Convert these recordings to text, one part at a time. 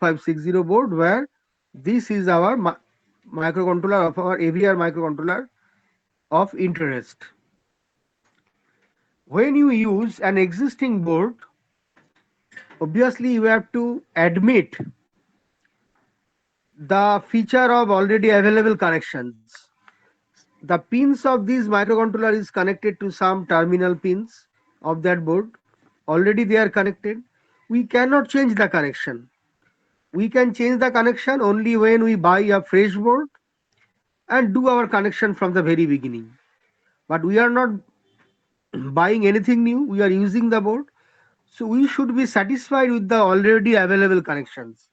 2560 board, where this is our microcontroller of our AVR microcontroller of interest. When you use an existing board, obviously you have to admit the feature of already available connections. The pins of this microcontroller is connected to some terminal pins of that board. Already they are connected. We cannot change the connection. We can change the connection only when we buy a fresh board and do our connection from the very beginning. But we are not buying anything new. We are using the board. So we should be satisfied with the already available connections.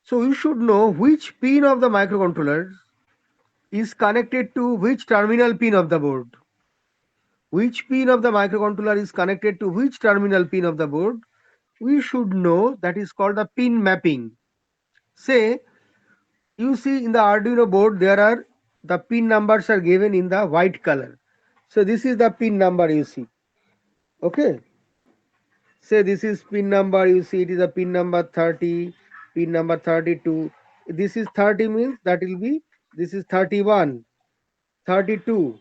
So you should know which pin of the microcontroller is connected to which terminal pin of the board. Which pin of the microcontroller is connected to which terminal pin of the board, we should know. That is called the pin mapping. Say, you see in the Arduino board, there are the pin numbers are given in the white color. So this is the pin number you see. Okay. Say this is pin number, you see it is a pin number 30, pin number 32. This is 30 means that will be, this is 31, 32,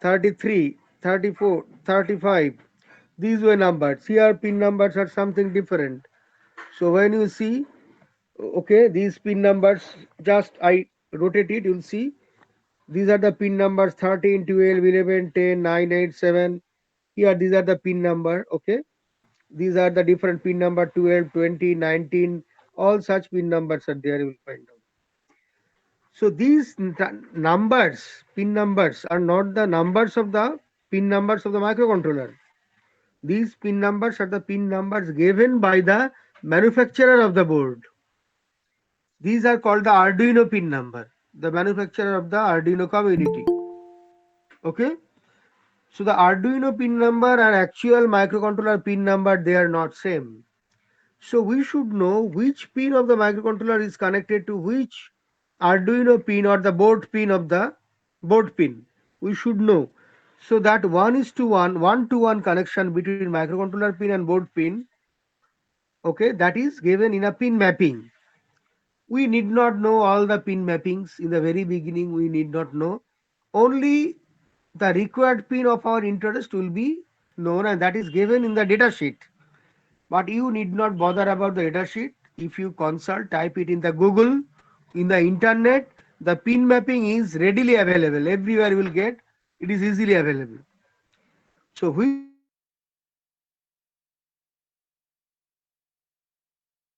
33, 34, 35. These were numbers. Here pin numbers are something different. So when you see, okay, these pin numbers, just I rotate it, you'll see these are the pin numbers 13, 12, 11, 10, 9, 8, 7. Here these are the pin number, okay. These are the different pin number 12, 20, 19. All such pin numbers are there, you will find out. So these numbers, pin numbers are not the numbers of the pin numbers of the microcontroller. These pin numbers are the pin numbers given by the manufacturer of the board. These are called the Arduino pin number, the manufacturer of the Arduino community. Okay. So the Arduino pin number and actual microcontroller pin number, they are not same. So we should know which pin of the microcontroller is connected to which Arduino pin or the board pin of the board pin. We should know. So that 1:1, 1:1 connection between microcontroller pin and board pin, okay, that is given in a pin mapping. We need not know all the pin mappings in the very beginning. We need not know. Only the required pin of our interest will be known, and that is given in the data sheet. But you need not bother about the data sheet. If you consult, type it in the Google, in the internet, the pin mapping is readily available. Everywhere you will get, it is easily available. So which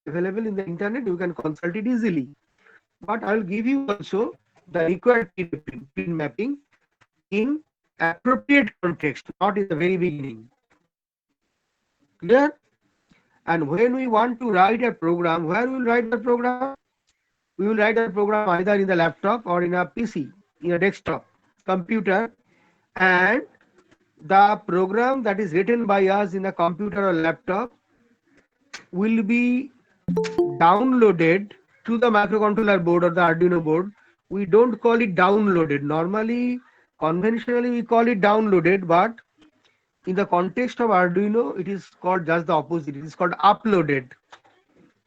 pin number is connected to which terminal pin of the microcontroller, that is available in the internet. You can consult it easily. But I will give you also the required pin mapping in appropriate context, not in the very beginning. Clear? And when we want to write a program, where we will write the program? We will write the program either in the laptop or in a PC, in a desktop computer, and the program that is written by us in a computer or laptop will be downloaded to the microcontroller board or the Arduino board. We don't call it downloaded. Normally, conventionally, we call it downloaded, but in the context of Arduino, it is called just the opposite. It is called uploaded.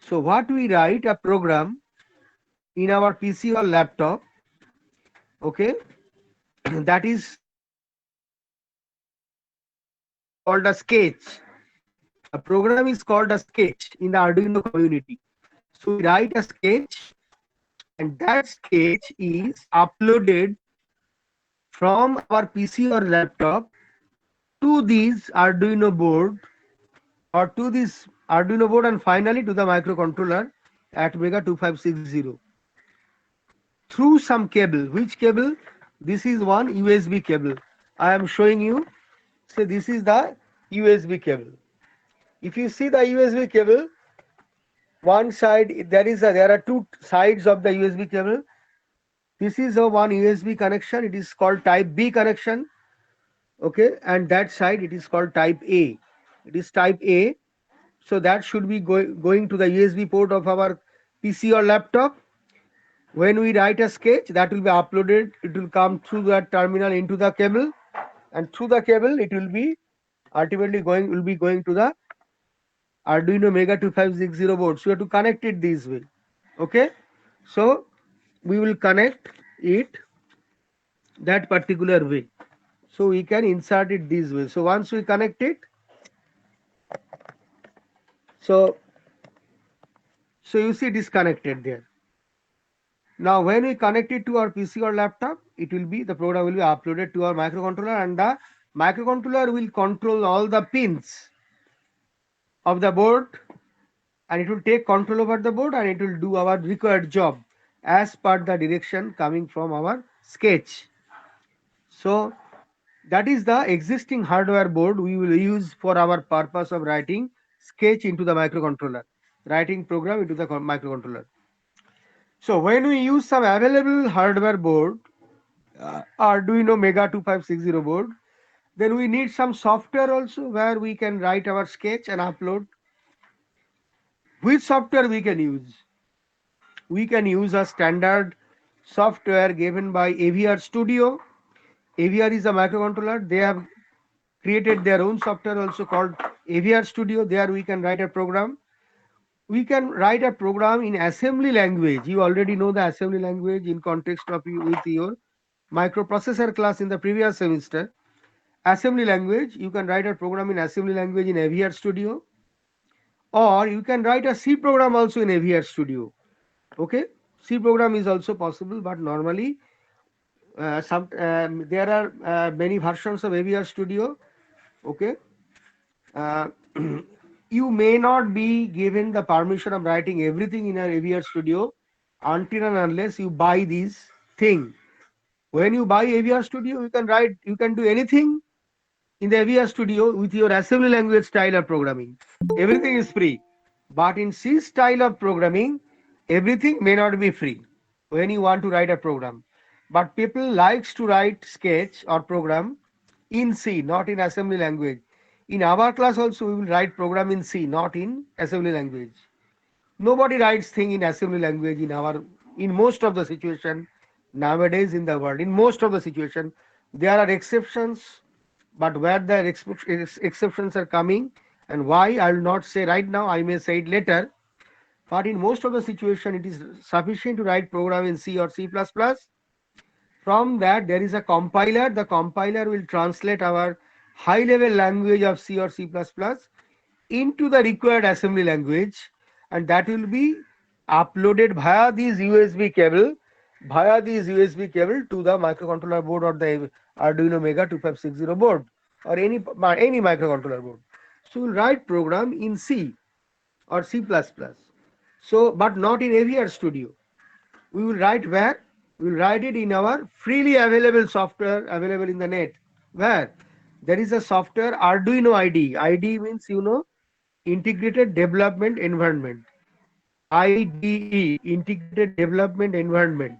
So what we write a program in our PC or laptop, okay, that is called a sketch. A program is called a sketch in the Arduino community. So we write a sketch, and that sketch is uploaded from our PC or laptop to this Arduino board, or to this Arduino board, and finally to the microcontroller at Mega 2560 through some cable. Which cable? This is one USB cable. I am showing you. So this is the USB cable. If you see the USB cable, one side there are two sides of the USB cable. This is a one USB connection. It is called Type B connection. Okay, and that side it is called Type A. It is Type A. So that should be going to the USB port of our PC or laptop. When we write a sketch, that will be uploaded. It will come through that terminal into the cable, and through the cable it will be ultimately going to the Arduino Mega 2560 board. So we have to connect it this way. Okay. So we will connect it that particular way. So we can insert it this way. So once we connect it, so you see disconnected there. Now when we connect it to our PC or laptop, it will be, the program will be uploaded to our microcontroller, and the microcontroller will control all the pins of the board, and it will take control over the board, and it will do our required job as per the direction coming from our sketch. So that is the existing hardware board we will use for our purpose of writing sketch into the microcontroller, writing program into the microcontroller. So when we use some available hardware board, Arduino Mega 2560 board, then we need some software also where we can write our sketch and upload. Which software we can use? We can use a standard software given by AVR Studio. AVR is a microcontroller. They have created their own software also called AVR Studio. There we can write a program. We can write a program in assembly language. You already know the assembly language in context of you with your microprocessor class in the previous semester. Assembly language, you can write a program in assembly language in AVR Studio, or you can write a C program also in AVR Studio. Okay, C program is also possible, but normally there are many versions of AVR Studio. Okay, uh, you may not be given the permission of writing everything in an AVR Studio until and unless you buy this thing. When you buy AVR Studio, you can do anything in the AVR Studio with your assembly language style of programming. Everything is free. But in C style of programming, everything may not be free when you want to write a program. But people likes to write sketch or program in C, not in assembly language. In our class also we will write program in C, not in assembly language. Nobody writes thing in assembly language in most of the situation nowadays in the world. In most of the situation, there are exceptions, but where the exceptions are coming and why, I will not say right now, I may say it later. But in most of the situation, it is sufficient to write program in C or C++. From that, there is a compiler. The compiler will translate our high level language of C or C++ into the required assembly language, and that will be uploaded via this USB cable, to the microcontroller board or the Arduino Mega 2560 board, or any microcontroller board. So we'll write program in C or C++. So, but not in AVR Studio. We will write where? We will write it in our freely available software available in the net. Where? There is a software Arduino IDE. IDE means, Integrated Development Environment. IDE, Integrated Development Environment.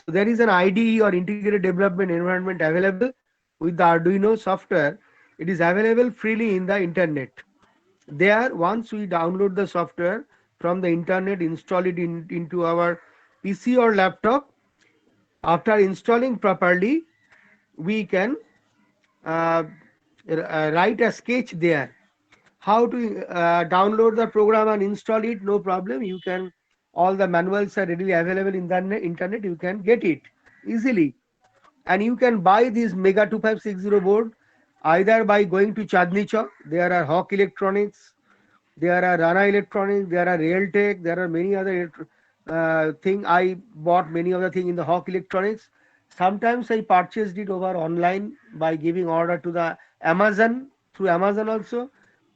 So there is an IDE or Integrated Development Environment available with the Arduino software. It is available freely in the internet. There, once we download the software from the internet, install it into our PC or laptop. After installing properly, we can uh, write a sketch there. How to download the program and install it? No problem. You can, all the manuals are readily available in the internet. You can get it easily, and you can buy this Mega 2560 board either by going to Chandni Chowk. There are Hawk Electronics, there are Rana Electronics, there are Realtek, there are many other thing. I bought many of the thing in the Hawk Electronics. Sometimes I purchased it over online by giving order to the Amazon, through Amazon also.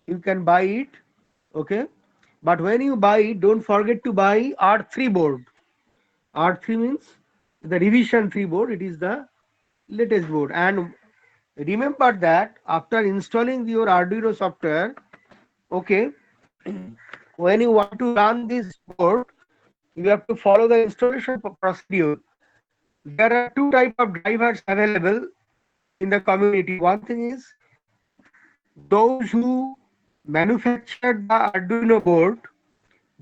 You can buy it, okay. But when you buy it, don't forget to buy R3 board. R3 means the revision 3 board. It is the latest board. And remember that after installing your Arduino software, okay, when you want to run this board, you have to follow the installation procedure. There are two type of drivers available in the community. One thing is those who manufactured the Arduino board,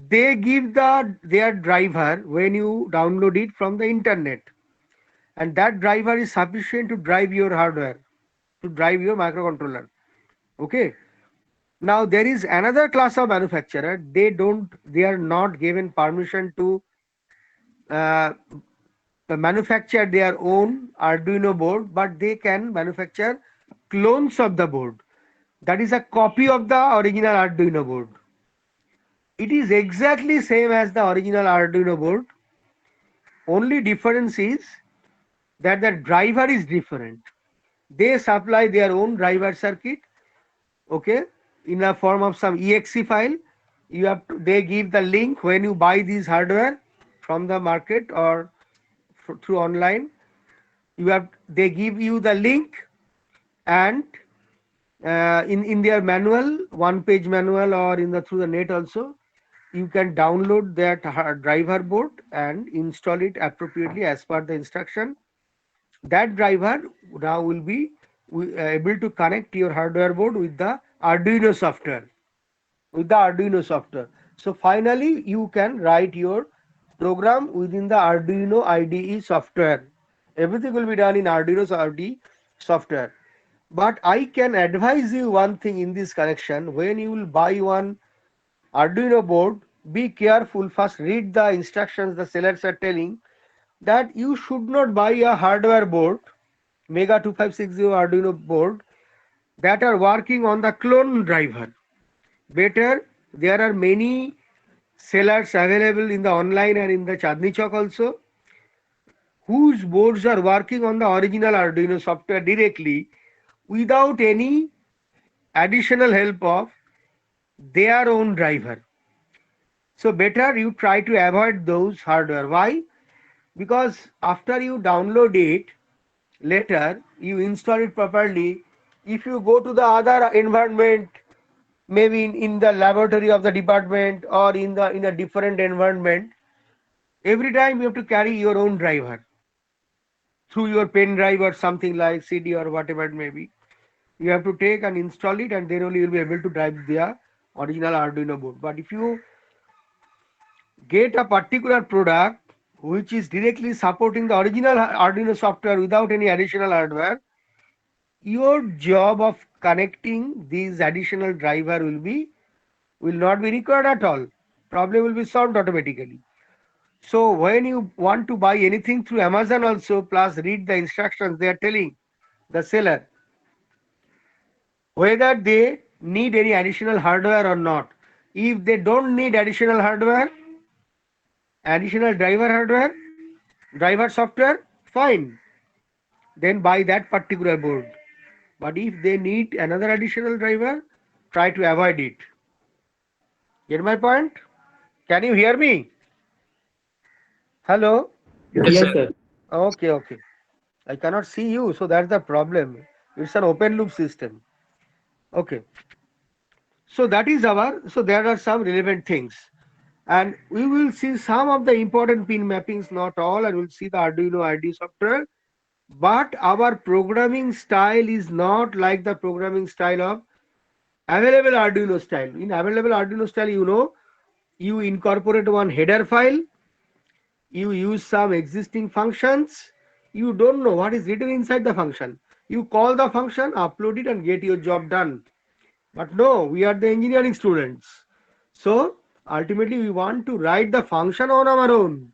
they give their driver when you download it from the internet, and that driver is sufficient to drive your hardware, to drive your microcontroller. Okay. Now there is another class of manufacturer. They are not given permission to uh, manufacture their own Arduino board, but they can manufacture clones of the board. That is a copy of the original Arduino board. It is exactly same as the original Arduino board. Only difference is that the driver is different. They supply their own driver circuit, okay, in a form of some exe file. They give the link when you buy this hardware from the market or through online. They give you the link, and in their manual, one page manual, or in the through the net also, you can download that driver board and install it appropriately as per the instruction. That driver now will be able to connect your hardware board with the Arduino software. So finally, you can write your program within the Arduino IDE software. Everything will be done in Arduino's IDE software. But I can advise you one thing in this connection. When you will buy one Arduino board, be careful. First, read the instructions the sellers are telling, that you should not buy a hardware board, Mega 2560 Arduino board, that are working on the clone driver. Better, there are many sellers available in the online and in the Chandni Chowk also, whose boards are working on the original Arduino software directly without any additional help of their own driver. So better you try to avoid those hardware. Why? Because after you download it, later you install it properly. If you go to the other environment, maybe in the laboratory of the department or in a different environment, every time you have to carry your own driver through your pen drive or something like CD or whatever it may be. You have to take and install it, and then only you'll be able to drive the original Arduino board. But if you get a particular product which is directly supporting the original Arduino software without any additional hardware, your job of connecting these additional driver will not be required at all. Problem will be solved automatically. So when you want to buy anything through Amazon also, plus read the instructions they are telling the seller whether they need any additional hardware or not. If they don't need additional hardware, additional driver software, fine. Then buy that particular board. But if they need another additional driver, try to avoid it. Get my point? Can you hear me? Hello? Yes, Yes, sir. sir. Okay, okay. I cannot see you, so that's the problem. It's an open loop system. Okay. So that is so there are some relevant things. And we will see some of the important pin mappings, not all, and we'll see the Arduino IDE software. But our programming style is not like the programming style of available Arduino style. In available Arduino style, you incorporate one header file, you use some existing functions, you don't know what is written inside the function. You call the function, upload it, and get your job done. But no, we are the engineering students. So ultimately, we want to write the function on our own.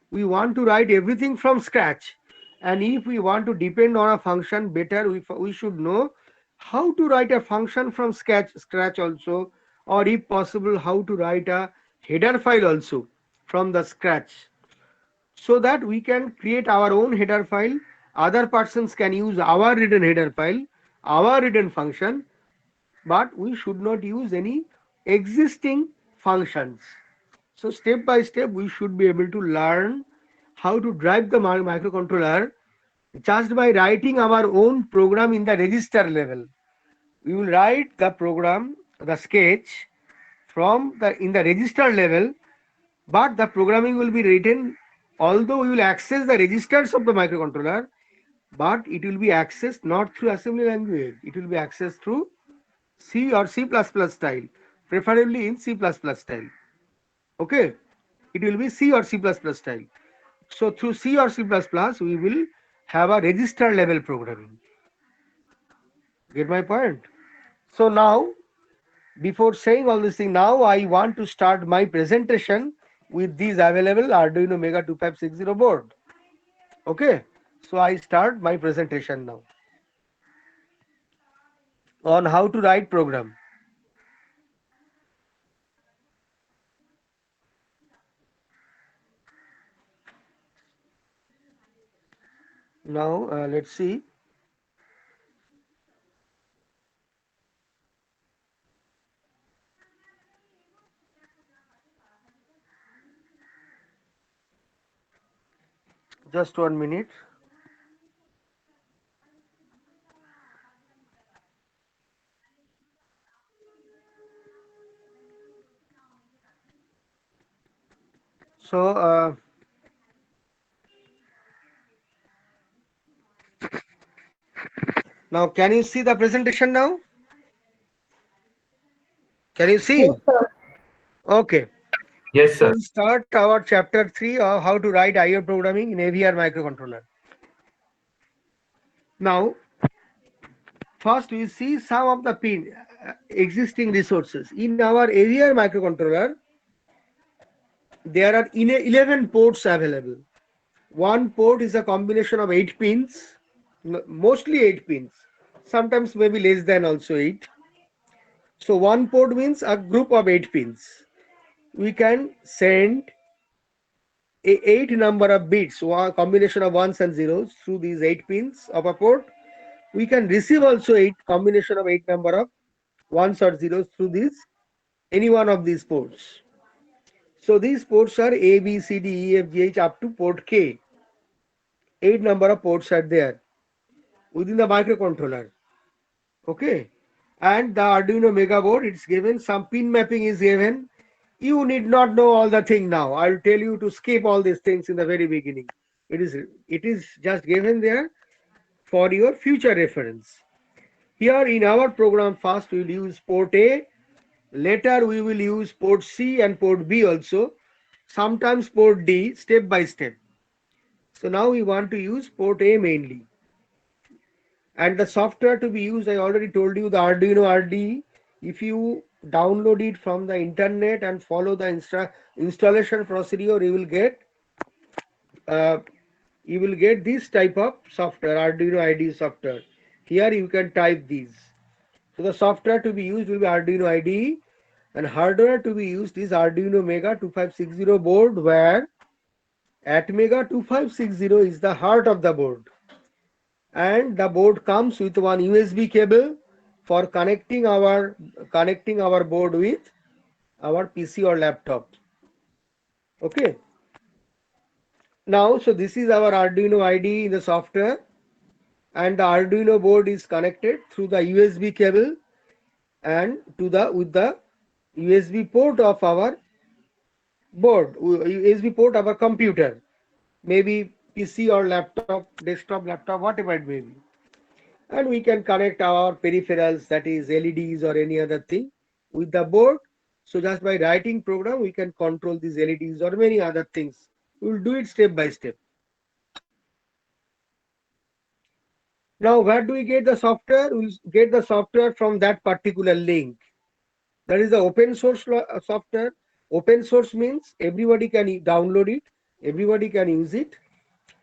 We want to write everything from scratch. And if we want to depend on a function better, we should know how to write a function from scratch also, or if possible, how to write a header file also from the scratch, so that we can create our own header file. Other persons can use our written header file, our written function, but we should not use any existing functions. So step by step, we should be able to learn how to drive the microcontroller just by writing our own program in the register level. We will write the program, the sketch from the in the register level, but the programming will be written, although we will access the registers of the microcontroller, but it will be accessed not through assembly language. It will be accessed through C or C++ style, preferably in C++ style. Okay, it will be C or C++ style. So through C or C++, we will have a register level programming. Get my point? So now before saying all this thing, now I want to start my presentation with these available Arduino Mega 2560 board. Okay, so I start my presentation now on how to write program. Now let's see. Just 1 minute. So now can you see the presentation now? Can you see? Yes, sir. Okay. Yes, So sir. we start our chapter 3 of how to write IO programming in AVR microcontroller. Now, first we see some of the pin existing resources. In our AVR microcontroller, there are 11 ports available. One port is a combination of 8 pins, mostly 8 pins, sometimes maybe less than also 8. So one port means a group of 8 pins. We can send a 8 number of bits, one combination of ones and zeros through these 8 pins of a port. We can receive also 8 combination of 8 number of ones or zeros through these any one of these ports. So these ports are A, B, C, D, E, F, G, H up to port K. 8 number of ports are there within the microcontroller. Okay. And the Arduino Mega board, it's given some pin mapping is given. You need not know all the thing now. I'll tell you to skip all these things in the very beginning. It is just given there for your future reference. Here in our program, first we will use port A, later we will use port C and port B also, sometimes port D, step by step. So now we want to use port A mainly. And the software to be used, I already told you, the Arduino RDE. If you download it from the internet and follow the installation procedure, uh, you will get this type of software, Arduino IDE software. Here you can type these. So the software to be used will be Arduino IDE, and hardware to be used is Arduino Mega 2560 board, where Atmega 2560 is the heart of the board. And the board comes with one USB cable for connecting our board with our PC or laptop. Okay. Now, so this is our Arduino IDE in the software, and the Arduino board is connected through the USB cable and with the USB port of our board, USB port of our computer, maybe PC or laptop, desktop laptop, whatever it may be. And we can connect our peripherals, that is LEDs or any other thing, with the board. So just by writing program, we can control these LEDs or many other things. We will do it step by step. Now, where do we get the software? We will get the software from that particular link. That is the open source software. Open source means everybody can download it, everybody can use it.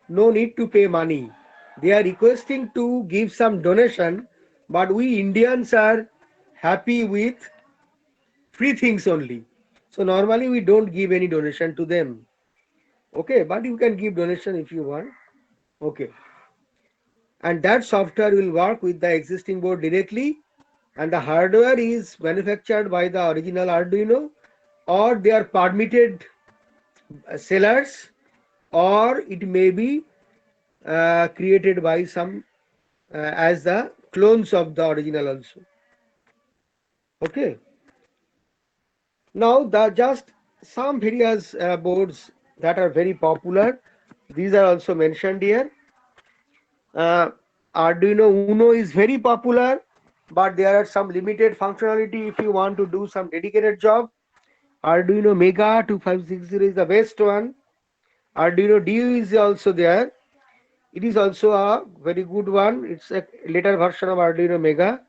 No need to pay money. They are requesting to give some donation, but we Indians are happy with free things only. So normally we don't give any donation to them. Okay, but you can give donation if you want. Okay. And that software will work with the existing board directly, and the hardware is manufactured by the original Arduino, or they are permitted sellers, or it may be created by some as the clones of the original also. Okay. Now the just some various boards that are very popular. These are also mentioned here. Uh, Arduino Uno is very popular, but there are some limited functionality if you want to do some dedicated job. Arduino Mega 2560 is the best one. Arduino Duo is also there. It is also a very good one. It's a later version of Arduino Mega.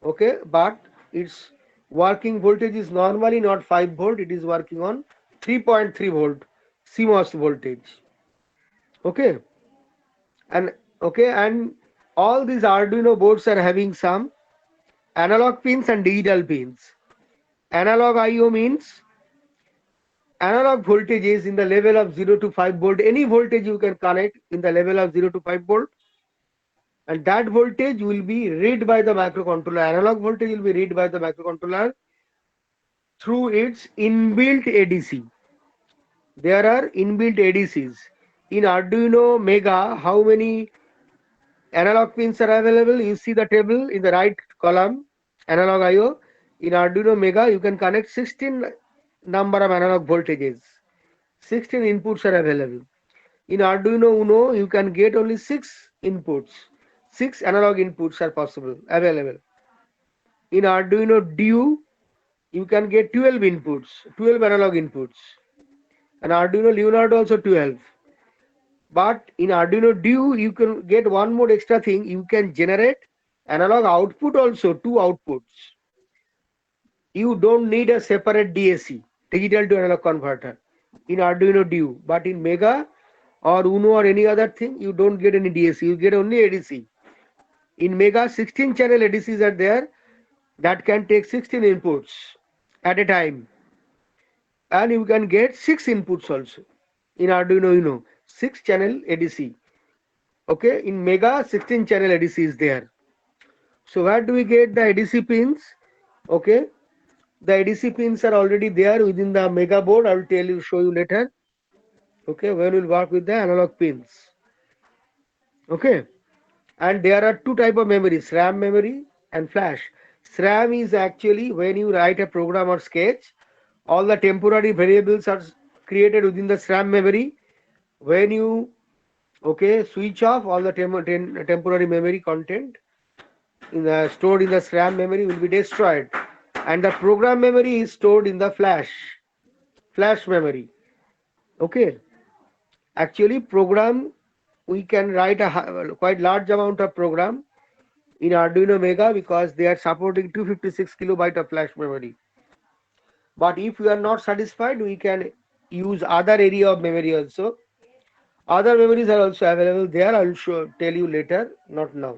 Okay, but it's working voltage is normally not 5 volt, it is working on 3.3 volt CMOS voltage. Okay, and and all these Arduino boards are having some analog pins and digital pins. Analog IO means analog voltages in the level of 0 to 5 volt. Any voltage you can connect in the level of 0 to 5 volt, and that voltage will be read by the microcontroller. Analog voltage will be read by the microcontroller through its inbuilt ADC. There are inbuilt ADCs. In Arduino Mega, how many analog pins are available? You see the table in the right column, analog IO. In Arduino Mega, you can connect 16 number of analog voltages. 16 inputs are available. In Arduino Uno, you can get only 6 inputs. 6 analog inputs are possible, available. In Arduino Duo, you can get 12 inputs, 12 analog inputs. And Arduino Leonardo also 12. But in Arduino Duo, you can get one more extra thing. You can generate analog output also, 2 outputs. You don't need a separate DAC, digital to analog converter, in Arduino Duo. But in Mega or Uno or any other thing, you don't get any DAC. You get only ADC. In Mega, 16 channel ADCs are there that can take 16 inputs at a time. And you can get 6 inputs also. In Arduino Uno, 6 channel ADC. Okay, in Mega, 16 channel ADC is there. So where do we get the ADC pins? Okay, the ADC pins are already there within the Mega board. I will show you later. Okay, when we'll work with the analog pins. Okay, and there are two type of memories, RAM memory and flash. SRAM is actually when you write a program or sketch, all the temporary variables are created within the SRAM memory. When you switch off, all the temporary memory content stored in the SRAM memory will be destroyed, and the program memory is stored in the flash memory. Okay, actually program, we can write a quite large amount of program in Arduino Mega because they are supporting 256 kilobyte of flash memory. But if we are not satisfied, we can use other area of memory also. Other memories are also available there. I will tell you later, not now.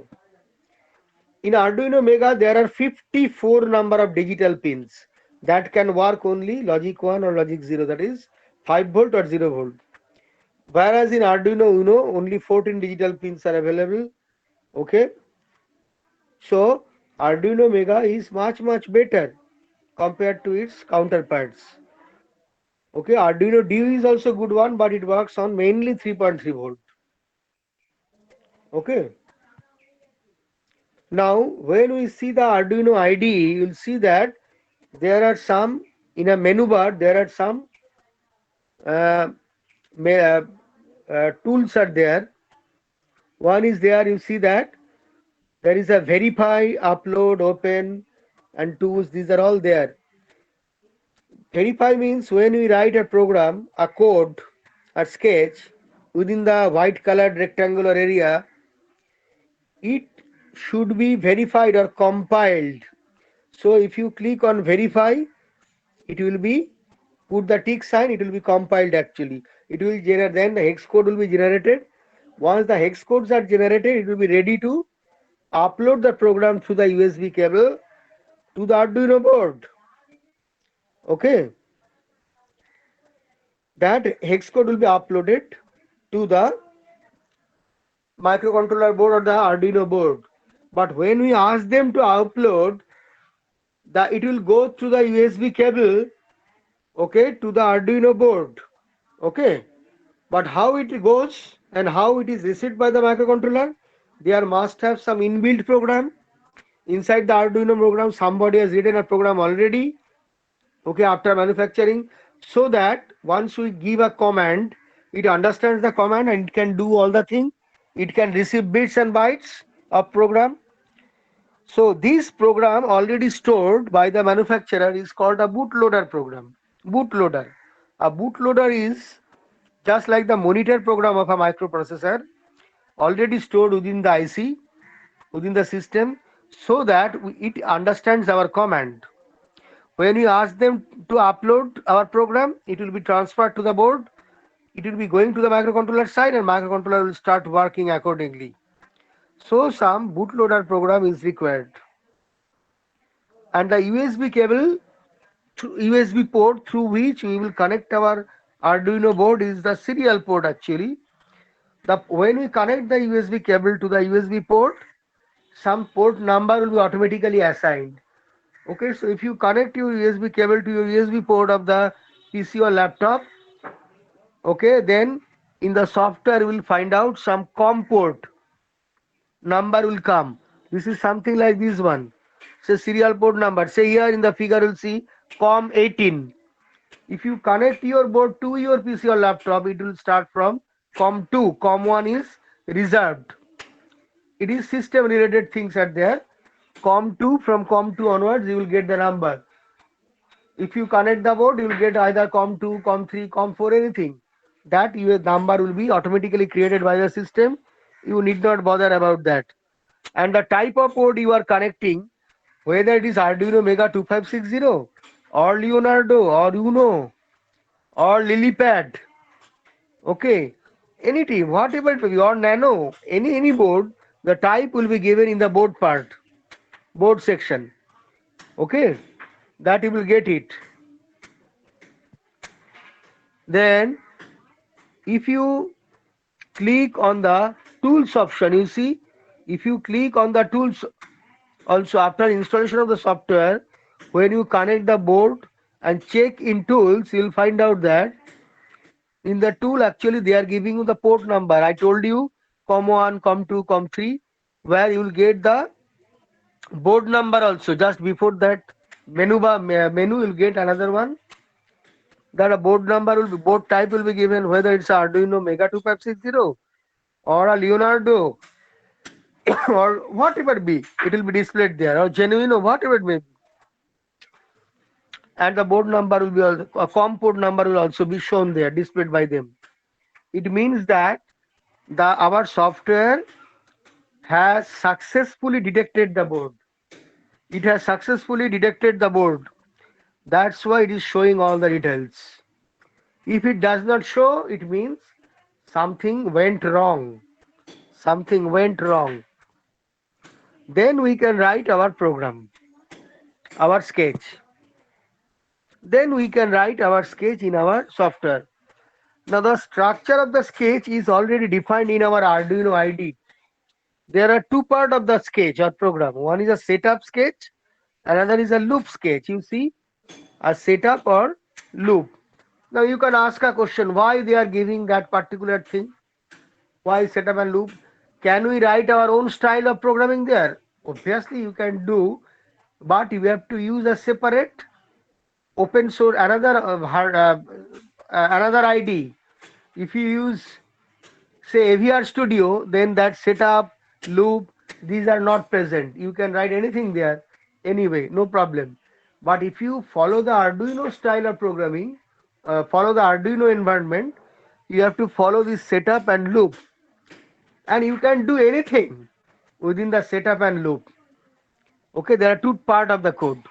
In Arduino Mega, there are 54 number of digital pins that can work only logic 1 or logic 0, that is 5 volt or 0 volt. Whereas in Arduino Uno, only 14 digital pins are available. Okay. So Arduino Mega is much better compared to its counterparts. Okay, Arduino Duo is also good one, but it works on mainly 3.3 volt. Okay. Now, when we see the Arduino IDE, you will see that there are some, in a menu bar, there are some uh, tools are there. One is there, you see that there is a verify, upload, open, and tools. These are all there. Verify means when we write a program, a code, a sketch within the white colored rectangular area, it should be verified or compiled. So if you click on verify, it will be put the tick sign, it will be compiled actually. It will generate, then the hex code will be generated. Once the hex codes are generated, it will be ready to upload the program through the USB cable to the Arduino board. Okay. That hex code will be uploaded to the microcontroller board or the Arduino board. But when we ask them to upload, it will go through the USB cable, okay, to the Arduino board. Okay. But how it goes and how it is received by the microcontroller, there must have some inbuilt program. Inside the Arduino program, somebody has written a program already, okay, after manufacturing, so that once we give a command, it understands the command and it can do all the thing. It can receive bits and bytes of program. So this program already stored by the manufacturer is called a bootloader program. Bootloader. A bootloader is just like the monitor program of a microprocessor, already stored within the IC, within the system, so that it understands our command. When we ask them to upload our program, it will be transferred to the board. It will be going to the microcontroller side and microcontroller will start working accordingly. So some bootloader program is required. And the USB cable, USB port through which we will connect our Arduino board is the serial port actually. When we connect the USB cable to the USB port, some port number will be automatically assigned. Okay, so if you connect your USB cable to your USB port of the PC or laptop, okay, then in the software you will find out some COM port number will come. This is something like this one. Say serial port number. Say here in the figure you'll see COM 18. If you connect your board to your PC or laptop, it will start from COM 2. COM 1 is reserved. It is system related things are there. COM 2, from COM 2 onwards, you will get the number. If you connect the board, you will get either COM 2, COM 3, COM 4, anything. That your number will be automatically created by the system. You need not bother about that. And the type of board you are connecting, whether it is Arduino Mega 2560 or Leonardo or Uno or Lilypad, okay, any team, whatever it may be, or Nano, any board, the type will be given in the board part, board section. Okay, that you will get it. Then if you click on the tools option, you see, if you click on the tools, also after installation of the software, when you connect the board and check in tools, you'll find out that in the tool actually they are giving you the port number. I told you COM1, COM2, COM3, where you will get the board number also. Just before that menu you'll get another one, that a board number will be, board type will be given, whether it's Arduino Mega 2560 or a Leonardo or whatever it be, it will be displayed there, or Genuino, whatever it may be. And the board number will be also, a COM port number will also be shown there, displayed by them. It means that our software has successfully detected the board. It has successfully detected the board. That's why it is showing all the details. If it does not show, it means something went wrong. Something went wrong. Then we can write our program, our sketch. Then we can write our sketch in our software. Now the structure of the sketch is already defined in our Arduino IDE. There are two parts of the sketch or program. One is a setup sketch, another is a loop sketch. You see, a setup or loop. Now you can ask a question, why they are giving that particular thing? Why setup and loop? Can we write our own style of programming there? Obviously you can do, but you have to use a separate open source, another ID. If you use say AVR Studio, then that setup, loop, these are not present. You can write anything there anyway, no problem. But if you follow the Arduino style of programming, follow the Arduino environment, you have to follow this setup and loop. And you can do anything within the setup and loop. Okay, there are two parts of the code.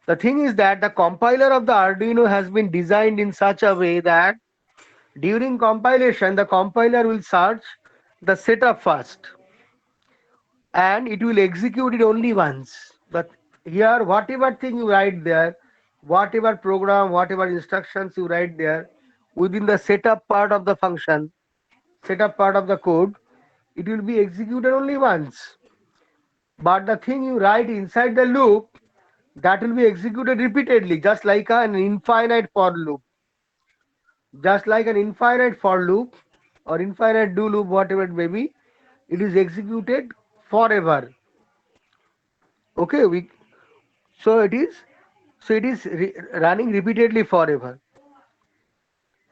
The thing is that the compiler of the Arduino has been designed in such a way that during compilation, the compiler will search the setup first and it will execute it only once. But here, whatever thing you write there, whatever program, whatever instructions you write there, within the setup part of the function, setup part of the code, it will be executed only once. But the thing you write inside the loop, that will be executed repeatedly, just like an infinite for loop. Just like an infinite for loop or infinite do loop, whatever it may be, it is executed forever. Okay, it is running repeatedly forever.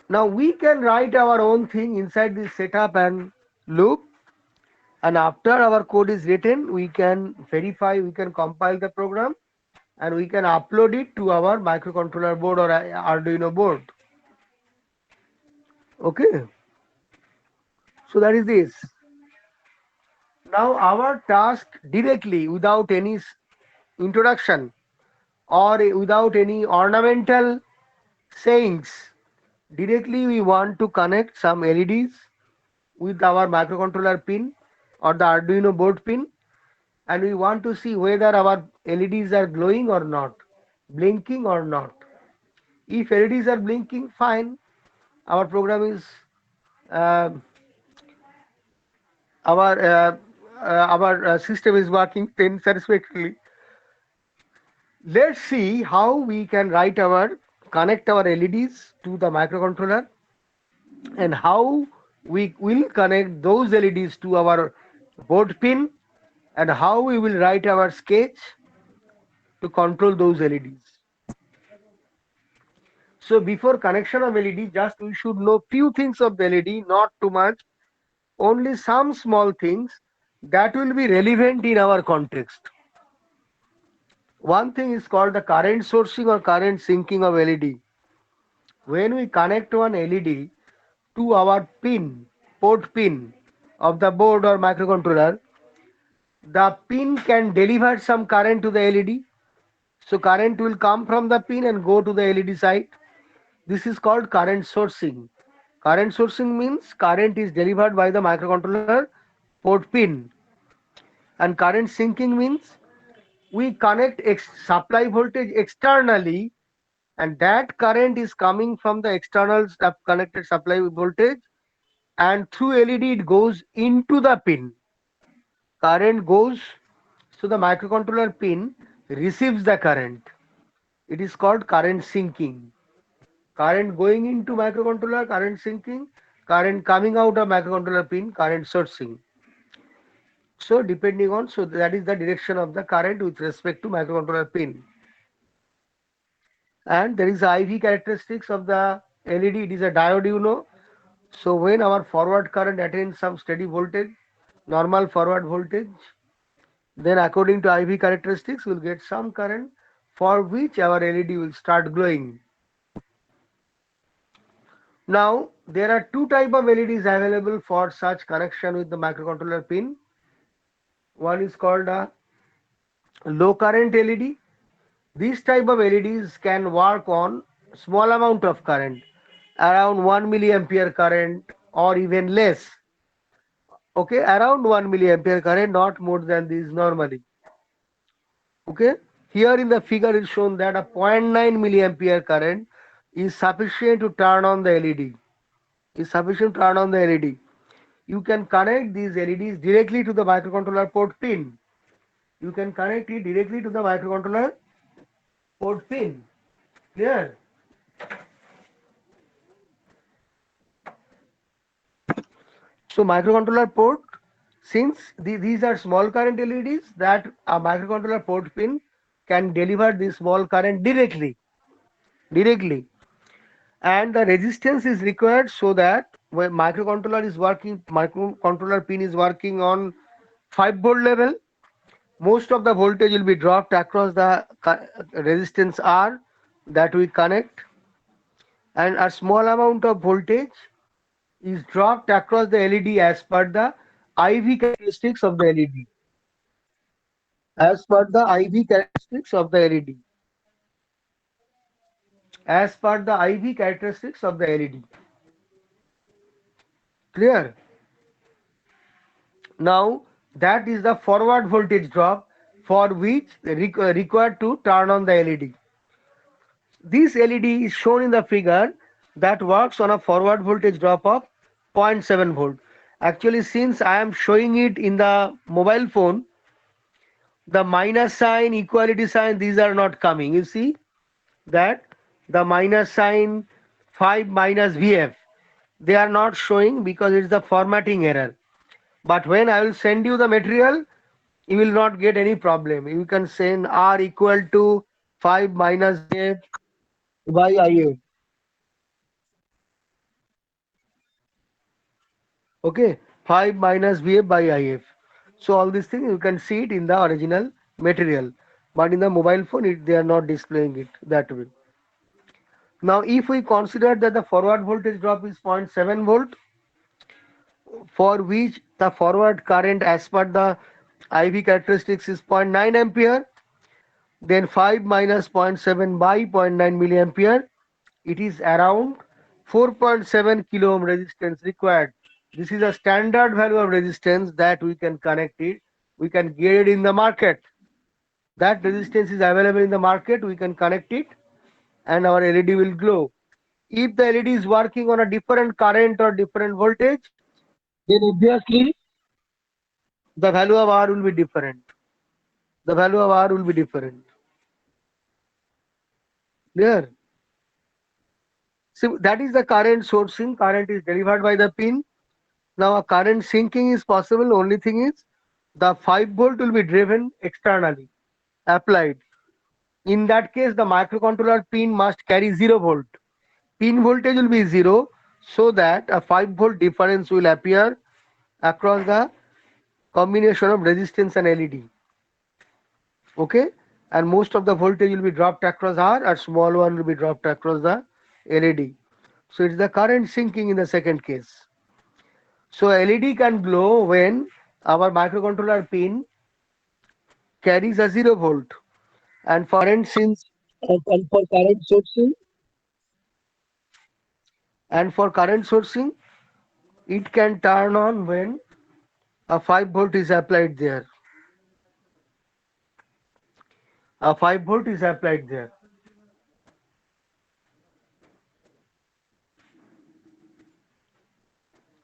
Now we can write our own thing inside this setup and loop, and after our code is written, we can verify, we can compile the program, and we can upload it to our microcontroller board or Arduino board. Okay, so that is this. Now our task directly, without any introduction, or without any ornamental sayings. Directly we want to connect some LEDs with our microcontroller pin or the Arduino board pin, and we want to see whether our LEDs are glowing or not, blinking or not. If LEDs are blinking, fine, our program is uh, our system is working then satisfactorily. Let's see how we can connect our LEDs to the microcontroller, and how we will connect those LEDs to our board pin, and how we will write our sketch to control those LEDs. So before connection of LED, just we should know few things of the LED, not too much, only some small things that will be relevant in our context. One thing is called the current sourcing or current sinking of LED. When we connect one LED to our pin, port pin of the board or microcontroller, the pin can deliver some current to the LED. So current will come from the pin and go to the LED side. This is called current sourcing. Current sourcing means current is delivered by the microcontroller port pin. And current sinking means we connect supply voltage externally, and that current is coming from the external connected supply voltage, and through LED it goes into the pin. Current goes, so the microcontroller pin receives the current. It is called current sinking. Current going into microcontroller, current sinking, current coming out of microcontroller pin, current sourcing. So depending on, so that is the direction of the current with respect to microcontroller pin. And there is the IV characteristics of the LED. It is a diode, you know. So when our forward current attains some steady voltage, normal forward voltage, then according to IV characteristics, we'll get some current for which our LED will start glowing. Now, there are two type of LEDs available for such connection with the microcontroller pin. One is called a low current LED. This type of LEDs can work on small amount of current, around 1 milliampere current or even less. Okay, around 1 milliampere current, not more than this normally. Okay, here in the figure is shown that a 0.9 milliampere current is sufficient to turn on the LED. Is sufficient to turn on the LED. You can connect these LEDs directly to the microcontroller port pin. You can connect it directly to the microcontroller port pin. Clear? So microcontroller port, since these are small current LEDs, that a microcontroller port pin can deliver this small current directly, and the resistance is required so that when microcontroller pin is working on 5 volt level, most of the voltage will be dropped across the resistance R that we connect, and a small amount of voltage is dropped across the LED as per the IV characteristics of the LED. As per the IV characteristics of the LED. As per the IV characteristics of the LED. Clear? Now that is the forward voltage drop for which required to turn on the LED. This LED is shown in the figure that works on a forward voltage drop of 0.7 volt. Actually, since I am showing it in the mobile phone, the minus sign, equality sign, these are not coming. You see that the minus sign 5 minus VF, they are not showing because it's the formatting error. But when I will send you the material, you will not get any problem. You can send R equal to 5 minus VF by IF. Okay, 5 minus VF by IF. So all these things you can see it in the original material, but in the mobile phone they are not displaying it that way. Now if we consider that the forward voltage drop is 0.7 volt, for which the forward current as per the IV characteristics is 0.9 ampere, Then 5 minus 0.7 by 0.9 milliampere, it is around 4.7 kilo ohm resistance required. This is a standard value of resistance that we can connect it. We can get it in the market. That resistance is available in the market. We can connect it and our LED will glow. If the LED is working on a different current or different voltage, then obviously the value of R will be different. The value of R will be different. Clear? So that is the current sourcing. Current is delivered by the pin. Now a current sinking is possible. Only thing is the 5 volt will be driven externally, applied. In that case, the microcontroller pin must carry 0 volt. Pin voltage will be 0 so that a 5 volt difference will appear across the combination of resistance and LED. Okay, and most of the voltage will be dropped across R, and small one will be dropped across the LED. So it's the current sinking in the second case. So LED can glow when our microcontroller pin carries a 0 volt, and for current since and for current sourcing and for current sourcing it can turn on when a 5 volt is applied there. A 5 volt is applied there.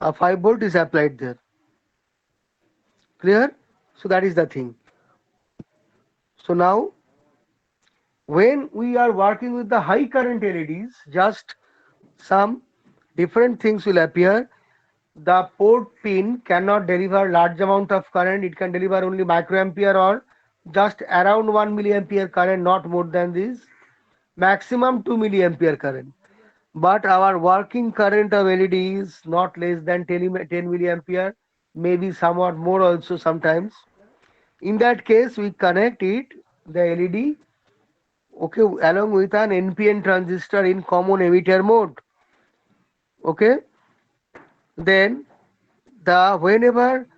A 5 volt is applied there. Clear? So that is the thing. So now when we are working with the high current LEDs, just some different things will appear. The port pin cannot deliver large amount of current. It can deliver only microampere or just around 1 milliampere current, not more than this. Maximum 2 milliampere current. But our working current of LED is not less than 10 milliampere, maybe somewhat more also sometimes. In that case, we connect it, the LED, okay, along with an NPN transistor in common emitter mode. Okay, then the whenever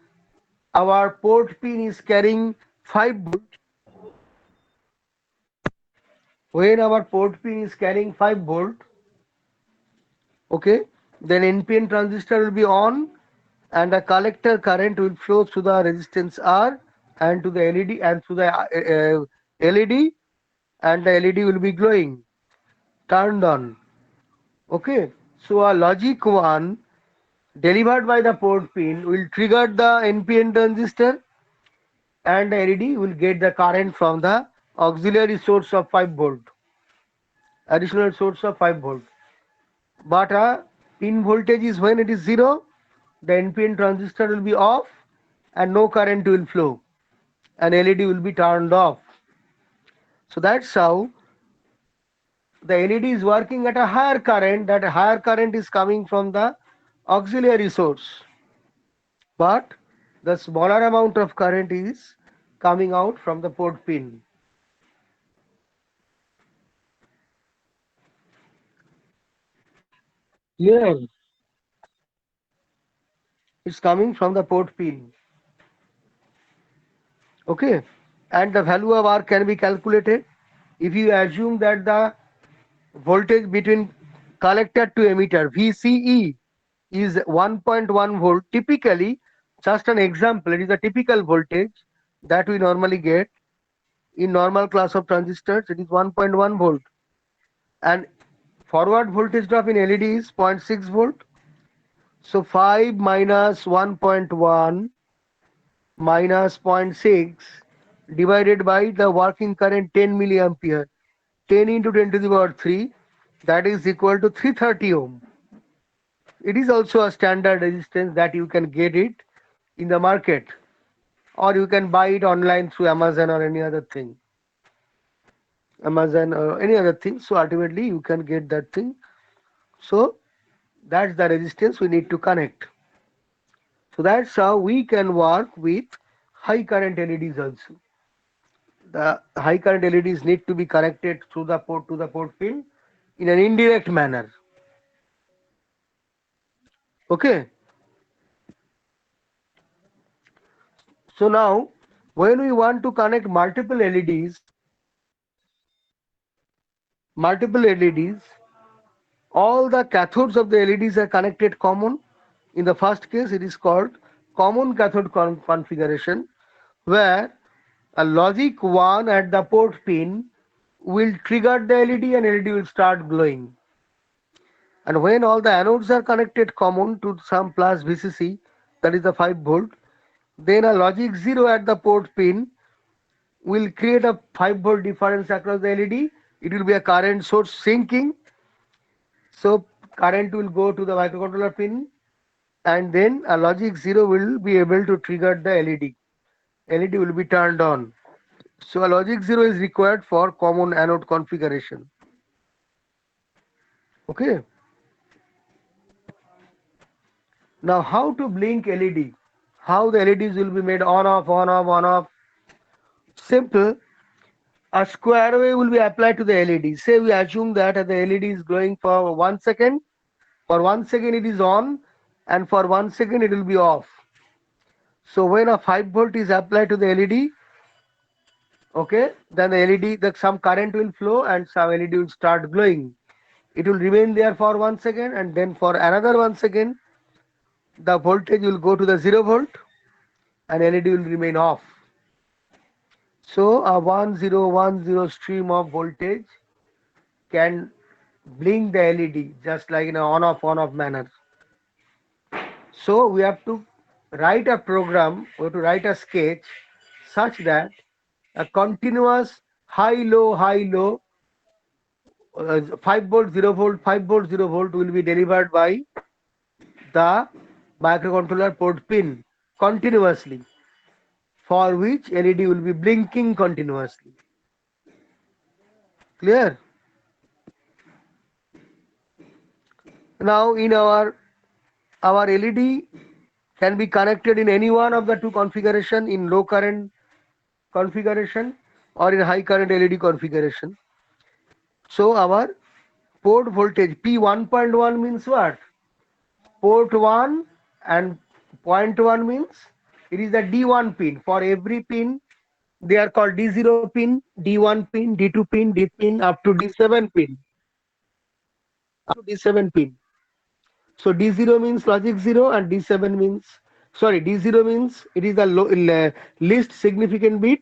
our port pin is carrying 5 volt, when our port pin is carrying 5 volt, okay, then NPN transistor will be on and the collector current will flow through the resistance R and to the LED and through the LED, and the LED will be glowing, turned on. Okay, so a logic 1 delivered by the port pin will trigger the NPN transistor and the LED will get the current from the auxiliary source of 5 volt, additional source of 5 volt. But pin voltage is when it is 0, the NPN transistor will be off and no current will flow and LED will be turned off. So that's how the LED is working at a higher current. That higher current is coming from the auxiliary source, but the smaller amount of current is coming out from the port pin. Yeah, it's coming from the port pin. Okay, and the value of R can be calculated if you assume that the voltage between collector to emitter VCE is 1.1 volt. Typically, just an example, it is a typical voltage that we normally get in normal class of transistors. It is 1.1 volt, and forward voltage drop in LED is zero point 0.6 volt. So 5 minus 1.1 minus zero point 0.6 divided by the working current 10 milliampere, 10 into 10 to the power 3, that is equal to 330 ohm. It is also a standard resistance that you can get it in the market, or you can buy it online through Amazon or any other thing. Amazon or any other thing. So ultimately you can get that thing. So that's the resistance we need to connect. So that's how we can work with high current LEDs also. The high current LEDs need to be connected through the port to the port pin in an indirect manner. Okay. So now when we want to connect multiple LEDs, multiple LEDs, all the cathodes of the LEDs are connected common. In the first case, it is called common cathode configuration, where a logic 1 at the port pin will trigger the LED and LED will start glowing. And when all the anodes are connected common to some plus VCC, that is the 5 volt, then a logic 0 at the port pin will create a 5 volt difference across the LED. It will be a current source sinking. So current will go to the microcontroller pin, and then a logic 0 will be able to trigger the LED. LED will be turned on. So a logic 0 is required for common anode configuration. Okay. Now how to blink LED? How the LEDs will be made on off, on off, on off? Simple. A square wave will be applied to the LED. Say we assume that the LED is glowing for 1 second. For 1 second it is on, and for 1 second it will be off. So when a 5 volt is applied to the LED, okay, then the LED, some current will flow and some LED will start glowing. It will remain there for 1 second, and then for another 1 second the voltage will go to the 0 volt and LED will remain off. So a 1010 stream of voltage can blink the LED just like in an on-off manner. So we have to write a program, we have to write a sketch such that a continuous high low 5 volt 0 volt 5 volt 0 volt will be delivered by the microcontroller port pin continuously, for which LED will be blinking continuously. Clear? Now in our LED can be connected in any one of the two configuration, in low current configuration or in high current LED configuration. So our port voltage P1.1 means what? Port 1 and point 1 means it is the D1 pin. For every pin they are called D0 pin, D1 pin, D2 pin, D pin up to D7 pin. Up to D7 pin. So D0 means logic 0 and D7 means, sorry, D0 means it is the least significant bit.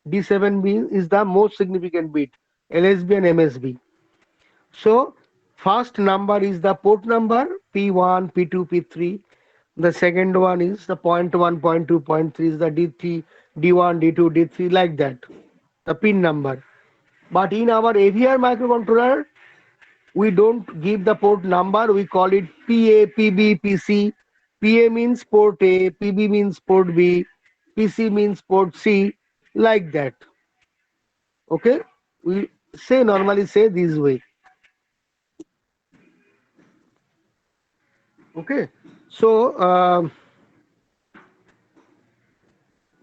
D7 means is the most significant bit, LSB and MSB. So first number is the port number P1, P2, P3. The second one is the point 1, point 2, point 3 is the D3, D1, D2, D3 like that. The pin number. But in our AVR microcontroller, we don't give the port number, we call it PA, PB, PC. PA means port A, PB means port B, PC means port C, like that. Okay, we normally say this way. Okay, so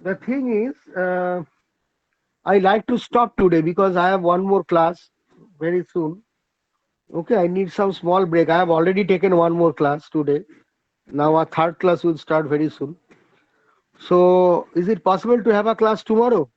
the thing is, I like to stop today because I have one more class very soon. Okay, I need some small break. I have already taken one more class today. Now our third class will start very soon. So is it possible to have a class tomorrow?